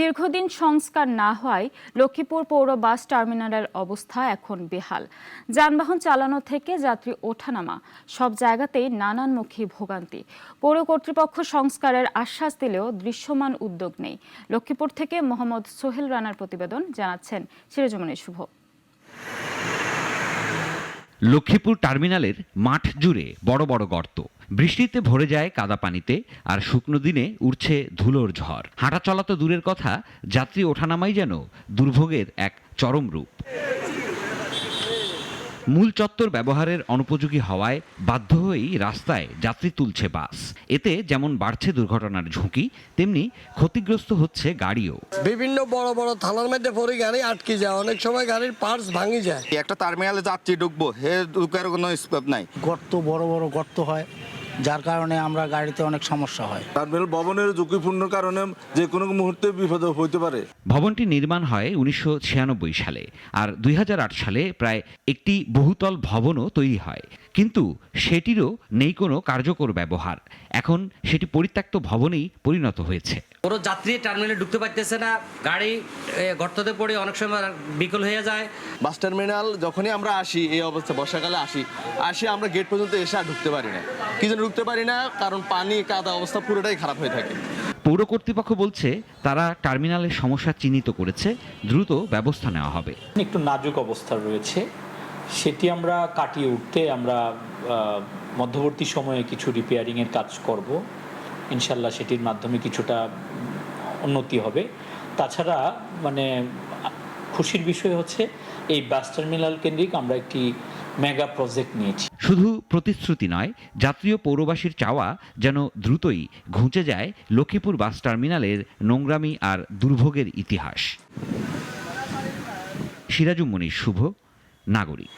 দীর্ঘদিন সংস্কার না হওয়ায় লক্ষ্মীপুর পৌর বাস টার্মিনালের অবস্থা এখন বেহাল। যানবাহন চালানো থেকে যাত্রী ওঠানামা সব জায়গাতেই নানানমুখী ভোগান্তি। পৌর কর্তৃপক্ষ সংস্কারের আশ্বাস দিলেও দৃশ্যমান উদ্যোগ নেই। লক্ষ্মীপুর থেকে মোহাম্মদ সোহেল রানার প্রতিবেদন, জানাচ্ছেন সিরাজুমনি শুভ। লক্ষ্মীপুর টার্মিনালের মাঠ জুড়ে বড় বড় গর্ত, বৃষ্টিতে ভরে যায় কাদা পানিতে, আর শুকনো দিনে উঠছে ধুলোর ঝড়। হাঁটা চলা তো দূরের কথা, যাত্রী ওঠানামাই যেন দুর্ভোগের এক চরম রূপ। মূল চত্বর ব্যবহারের অনুপযোগী হওয়ায় বাধ্য হয়েই রাস্তায় যাত্রী তুলছে বাস। এতে যেমন বাড়ছে দুর্ঘটনার ঝুঁকি, তেমনি ক্ষতিগ্রস্ত হচ্ছে গাড়িও। বিভিন্ন বড় বড় থানার মধ্যে পরে গাড়ি আটকে যায়, অনেক সময় গাড়ির পার্টস ভাঙি যায়। একটা টার্মিনালে যাত্রী ঢুকবো, হে ঢুকার কোনো স্কোপ নাই। গর্ত, বড় বড় গর্ত হয়, যার কারণে আমরা গাড়িতে অনেক সমস্যা হয়। টার্মিনাল ভবনের ঝুঁকিপূর্ণ কারণে যে কোনো মুহূর্তে বিপদ হতে পারে। ভবনটি নির্মাণ হয় 1996 সালে, আর 2008 সালে প্রায় একটি বহুতল ভবনও তৈরি হয়, কিন্তু সেটিরও নেই কোনো কার্যকর ব্যবহার। এখন সেটি পরিত্যক্ত ভবনেই পরিণত হয়েছে। পুরো যাত্রী টার্মিনালে ঢুকতে পারতেছে না, গাড়ি গর্ততে পড়ে অনেক সময় বিকল হয়ে যায়। বাস টার্মিনাল যখনই আমরা আসি, এই অবস্থা বর্ষাকালে আসি আমরা গেট পর্যন্ত এসে আর ঢুকতে পারি না। কি জন্য ঢুকতে পারি না? কারণ পানি কাদা অবস্থা পুরোটাই খারাপ হয়ে থাকে। পৌর কর্তৃপক্ষ বলছে তারা টার্মিনালের সমস্যা চিহ্নিত করেছে, দ্রুত ব্যবস্থা নেওয়া হবে। একটু নাজুক অবস্থা রয়েছে, সেটি আমরা কাটিয়ে উঠতে আমরা মধ্যবর্তী সময়ে কিছু রিপেয়ারিংয়ের কাজ করব। ইনশাল্লাহ সেটির মাধ্যমে কিছুটা উন্নতি হবে। তাছাড়া খুশির বিষয় হচ্ছে এই বাস টার্মিনাল কেন্দ্রিক আমরা একটি মেগা প্রজেক্ট নিয়েছি। শুধু প্রতিশ্রুতি নয়, যাত্রী ও পৌরবাসীর চাওয়া যেন দ্রুতই ঘুঁচে যায় লক্ষ্মীপুর বাস টার্মিনালের নোংরামি আর দুর্ভোগের ইতিহাস। সিরাজুম মনির শুভ, নাগরিক।